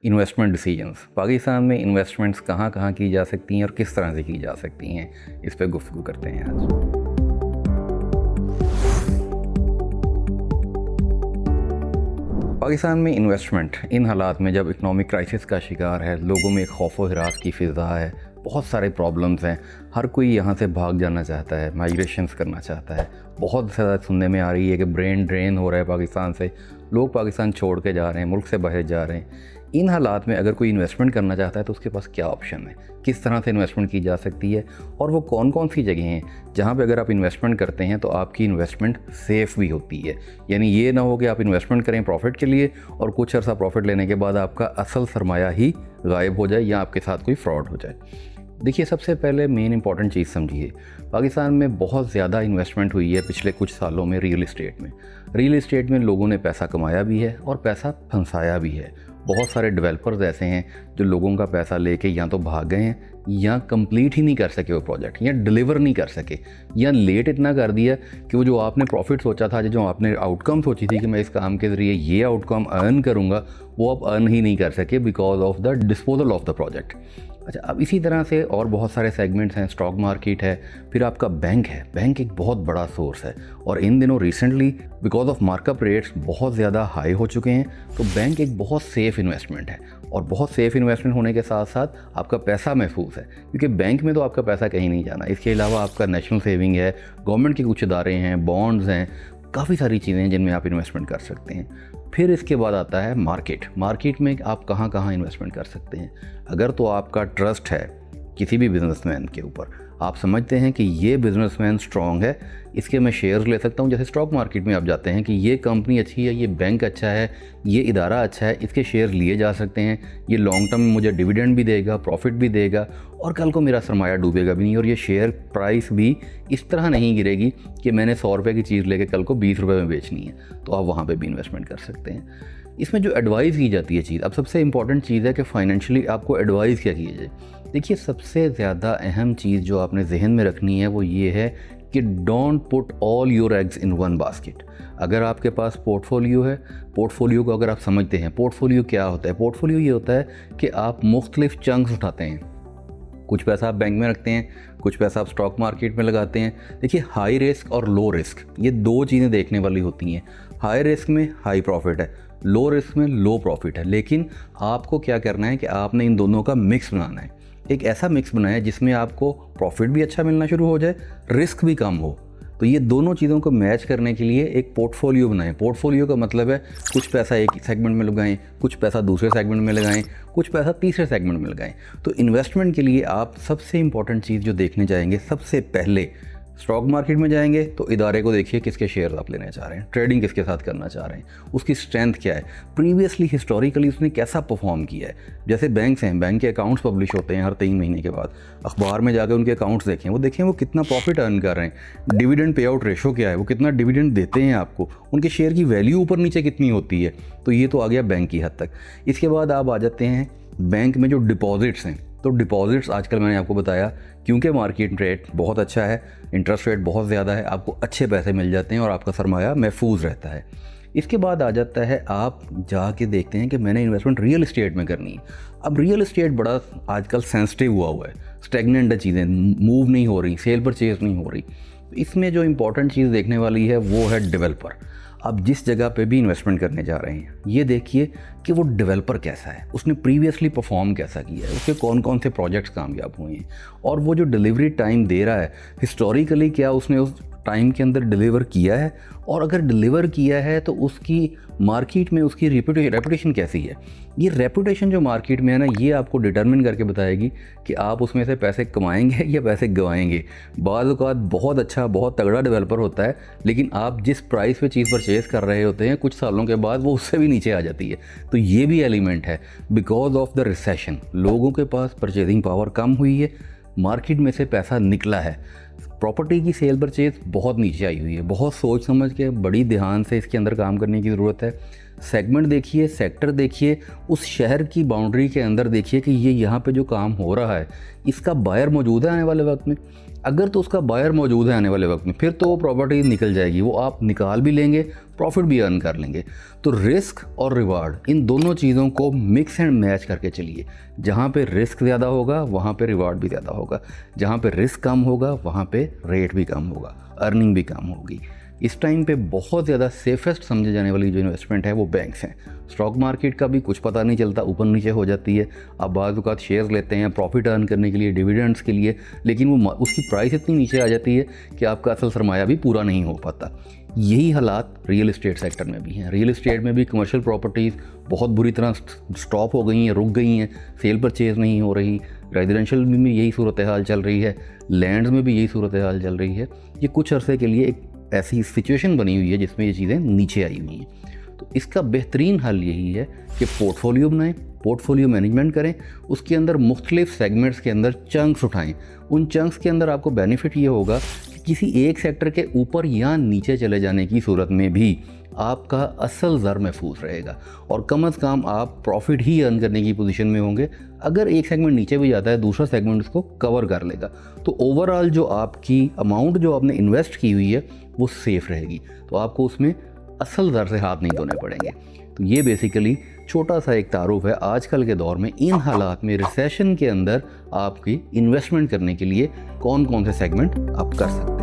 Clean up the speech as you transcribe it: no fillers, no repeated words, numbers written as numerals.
Investment decisions. Pakistan में investments कहाँ कहाँ की जा सकती हैं और किस तरह से की जा सकती हैं, इस पर गुफ्तगू करते हैं आज। पाकिस्तान में इन्वेस्टमेंट इन हालात में जब इकनॉमिक क्राइसिस का शिकार है, लोगों में एक खौफ व हिरास की फ़िज़ा है, बहुत सारे प्रॉब्लम्स हैं, हर कोई यहाँ से भाग जाना चाहता है, माइग्रेशंस करना चाहता है। बहुत ज़्यादा सुनने में आ रही है कि ब्रेन ड्रेन हो रहा है पाकिस्तान से, लोग पाकिस्तान छोड़ के जा रहे हैं, मुल्क से बाहर जा रहे हैं। इन हालात में अगर कोई इन्वेस्टमेंट करना चाहता है तो उसके पास क्या ऑप्शन है, किस तरह से इन्वेस्टमेंट की जा सकती है, और वो कौन कौन सी जगह हैं जहाँ पे अगर आप इन्वेस्टमेंट करते हैं तो आपकी इन्वेस्टमेंट सेफ़ भी होती है। यानी ये ना हो कि आप इन्वेस्टमेंट करें प्रॉफिट के लिए और कुछ अर्सा प्रॉफिट लेने के बाद आपका असल सरमाया ही गायब हो जाए या आपके साथ कोई फ्रॉड हो जाए। देखिए, सबसे पहले मेन इंपॉर्टेंट चीज़ समझिए, पाकिस्तान में बहुत ज़्यादा इन्वेस्टमेंट हुई है पिछले कुछ सालों में रियल इस्टेट में। रियल इस्टेट में लोगों ने पैसा कमाया भी है और पैसा फंसाया भी है। बहुत सारे डेवलपर्स ऐसे हैं जो लोगों का पैसा लेके या तो भाग गए हैं या कंप्लीट ही नहीं कर सके वो प्रोजेक्ट, या डिलीवर नहीं कर सके, या लेट इतना कर दिया कि वो जो आपने प्रॉफिट सोचा था, जो आपने आउटकम सोची थी कि मैं इस काम के ज़रिए ये आउटकम अर्न करूँगा, वो आप अर्न ही नहीं कर सके because of the disposal of the project. अच्छा, अब इसी तरह से और बहुत सारे सेगमेंट्स हैं, स्टॉक मार्केट है, फिर आपका बैंक है। बैंक एक बहुत बड़ा सोर्स है और इन दिनों recently because of markup rates बहुत ज़्यादा हाई हो चुके हैं, तो बैंक एक बहुत सेफ़ इन्वेस्टमेंट है। और बहुत सेफ़ इन्वेस्टमेंट होने के साथ साथ आपका पैसा महफूज है, क्योंकि बैंक में तो आपका पैसा कहीं नहीं जाना। इसके अलावा आपका नेशनल सेविंग है, गवर्नमेंट के कुछ इदारे हैं, बॉन्ड्स हैं, काफ़ी सारी चीज़ें हैं जिनमें आप इन्वेस्टमेंट कर सकते हैं। फिर इसके बाद आता है मार्केट। मार्केट में आप कहाँ कहाँ इन्वेस्टमेंट कर सकते हैं। अगर तो आपका ट्रस्ट है किसी भी बिजनेसमैन के ऊपर, आप समझते हैं कि ये बिजनेसमैन स्ट्रॉन्ग है, इसके मैं शेयर्स ले सकता हूँ। जैसे स्टॉक मार्केट में आप जाते हैं कि ये कंपनी अच्छी है, ये बैंक अच्छा है, ये इदारा अच्छा है, इसके शेयर लिए जा सकते हैं, ये लॉन्ग टर्म में मुझे डिविडेंड भी देगा, प्रॉफिट भी देगा और कल को मेरा सरमाया डूबेगा भी नहीं, और ये शेयर प्राइस भी इस तरह नहीं गिरेगी कि मैंने 100 रुपये की चीज़ लेके कल को 20 रुपये में बेचनी है। तो आप वहाँ पर भी इन्वेस्टमेंट कर सकते हैं। इसमें जो एडवाइस की जाती है चीज़, अब सबसे इंपॉर्टेंट चीज़ है कि फाइनेंशियली आपको एडवाइस क्या की जाए। देखिए, सबसे ज़्यादा अहम चीज़ जो आपने जहन में रखनी है वो ये है कि don't put all your eggs in one basket. अगर आपके पास पोर्टफोलियो है, पोर्टफोलियो को अगर आप समझते हैं, पोर्टफोलियो क्या होता है? पोर्टफोलियो ये होता है कि आप मुख्तलिफ चंक्स उठाते हैं। कुछ पैसा आप बैंक में रखते हैं, कुछ पैसा आप स्टॉक मार्केट में लगाते हैं। देखिए, हाई रिस्क और लो रिस्क ये दो चीज़ें देखने वाली होती हैं। हाई रिस्क में हाई प्रॉफिट है, लो रिस्क में लो प्रॉफिट है, लेकिन आपको क्या करना है कि आपने इन दोनों का मिक्स बनाना है। एक ऐसा मिक्स बनाया जिसमें आपको प्रॉफिट भी अच्छा मिलना शुरू हो जाए, रिस्क भी कम हो। तो ये दोनों चीज़ों को मैच करने के लिए एक पोर्टफोलियो बनाएं। पोर्टफोलियो का मतलब है कुछ पैसा एक सेगमेंट में लगाएं, कुछ पैसा दूसरे सेगमेंट में लगाएं, कुछ पैसा तीसरे सेगमेंट में लगाएं। तो इन्वेस्टमेंट के लिए आप सबसे इंपॉर्टेंट चीज़ जो देखने जाएंगे, सबसे पहले स्टॉक मार्केट में जाएंगे तो इदारे को देखिए किसके शेयर्स आप लेना चाह रहे हैं, ट्रेडिंग किसके साथ करना चाह रहे हैं, उसकी स्ट्रेंथ क्या है, प्रीवियसली हिस्टोरिकली उसने कैसा परफॉर्म किया है। जैसे बैंक्स हैं, बैंक के अकाउंट्स पब्लिश होते हैं हर 3 महीने के बाद, अखबार में जाकर उनके अकाउंट्स देखें वो कितना प्रॉफिट अर्न कर रहे हैं, डिविडेंड पे आउट रेशो क्या है, वो कितना डिविडेंड देते हैं आपको, उनके शेयर की वैल्यू ऊपर नीचे कितनी होती है। तो ये तो आ गया बैंक की हद तक। इसके बाद आप आ जाते हैं बैंक में जो डिपॉजिट्स हैं। तो डिपॉजिट्स आजकल मैंने आपको बताया, क्योंकि मार्केट रेट बहुत अच्छा है, इंटरेस्ट रेट बहुत ज़्यादा है, आपको अच्छे पैसे मिल जाते हैं और आपका सरमाया महफूज रहता है। इसके बाद आ जाता है, आप जाके देखते हैं कि मैंने इन्वेस्टमेंट रियल इस्टेट में करनी है। अब रियल इस्टेट बड़ा आजकल सेंसिटिव हुआ है, स्टेगनेंट है, चीज़ें मूव नहीं हो रही, सेल परचेज नहीं हो रही। इसमें जो इंपॉर्टेंट चीज़ देखने वाली है वो है डेवलपर। आप जिस जगह पे भी इन्वेस्टमेंट करने जा रहे हैं, ये देखिए कि वो डेवलपर कैसा है, उसने प्रीवियसली परफॉर्म कैसा किया है, उसके कौन कौन से प्रोजेक्ट्स कामयाब हुए हैं, और वो जो डिलीवरी टाइम दे रहा है हिस्टोरिकली क्या उसने उस टाइम के अंदर डिलीवर किया है, और अगर डिलीवर किया है तो उसकी मार्केट में उसकी रेपुटेशन कैसी है। ये रेपुटेशन जो मार्केट में है ना, ये आपको डिटरमिन करके बताएगी कि आप उसमें से पैसे कमाएंगे या पैसे गंवाएंगे। बाज़ औक़ात बहुत अच्छा, बहुत तगड़ा डेवलपर होता है, लेकिन आप जिस प्राइस पे चीज़ परचेज़ कर रहे होते हैं, कुछ सालों के बाद वो उससे भी नीचे आ जाती है। तो ये भी एलिमेंट है। बिकॉज ऑफ द रिसेशन लोगों के पास परचेजिंग पावर कम हुई है, मार्केट में से पैसा निकला है, प्रॉपर्टी की सेल परचेज बहुत नीचे आई हुई है। बहुत सोच समझ के, बड़ी ध्यान से इसके अंदर काम करने की ज़रूरत है। सेगमेंट देखिए, सेक्टर देखिए, उस शहर की बाउंड्री के अंदर देखिए कि ये यहाँ पे जो काम हो रहा है इसका बायर मौजूद है आने वाले वक्त में। अगर तो उसका बायर मौजूद है आने वाले वक्त में, फिर तो वो प्रॉपर्टी निकल जाएगी, वो आप निकाल भी लेंगे, प्रॉफिट भी अर्न कर लेंगे। तो रिस्क और रिवार्ड, इन दोनों चीज़ों को मिक्स एंड मैच करके चलिए। जहाँ पे रिस्क ज़्यादा होगा वहाँ पे रिवार्ड भी ज़्यादा होगा, जहाँ पे रिस्क कम होगा वहाँ पे रेट भी कम होगा, अर्निंग भी कम होगी। इस टाइम पे बहुत ज़्यादा सेफेस्ट समझे जाने वाली जो इन्वेस्टमेंट है वो बैंक्स हैं। स्टॉक मार्केट का भी कुछ पता नहीं चलता, ऊपर नीचे हो जाती है। आप बाज़ औक़ात शेयर्स लेते हैं प्रॉफिट अर्न करने के लिए, डिविडेंड्स के लिए, लेकिन वो उसकी प्राइस इतनी नीचे आ जाती है कि आपका असल सरमाया भी पूरा नहीं हो पाता। यही हालात रियल इस्टेट सेक्टर में भी हैं। रियल इस्टेट में भी कमर्शियल प्रॉपर्टीज़ बहुत बुरी तरह स्टॉप हो गई हैं, रुक गई हैं, सेल परचेज़ नहीं हो रही। रेजिडेंशियल में भी यही सूरत हाल चल रही है, लैंड्स में भी यही सूरत हाल चल रही है। ये कुछ अरसे के लिए एक ऐसी सिचुएशन बनी हुई है जिसमें ये चीज़ें नीचे आई हुई हैं। तो इसका बेहतरीन हल यही है कि पोर्टफोलियो बनाएं, पोर्टफोलियो मैनेजमेंट करें, उसके अंदर मुख्तलिफ सेगमेंट्स के अंदर चंक्स उठाएं। उन चंक्स के अंदर आपको बेनिफिट ये होगा कि किसी एक सेक्टर के ऊपर या नीचे चले जाने की सूरत में भी आपका असल ज़र महफूज रहेगा और कम अज़ कम आप प्रॉफिट ही अर्न करने की पोजीशन में होंगे। अगर एक सेगमेंट नीचे भी जाता है, दूसरा सेगमेंट उसको कवर कर लेगा, तो ओवरऑल जो आपकी अमाउंट जो आपने इन्वेस्ट की हुई है वो सेफ़ रहेगी। तो आपको उसमें असल ज़र से हाथ नहीं धोने पड़ेंगे। तो ये बेसिकली छोटा सा एक तारुफ है आजकल के दौर में इन हालात में, रिसेशन के अंदर आपकी इन्वेस्टमेंट करने के लिए कौन कौन से सेगमेंट आप कर सकते हैं।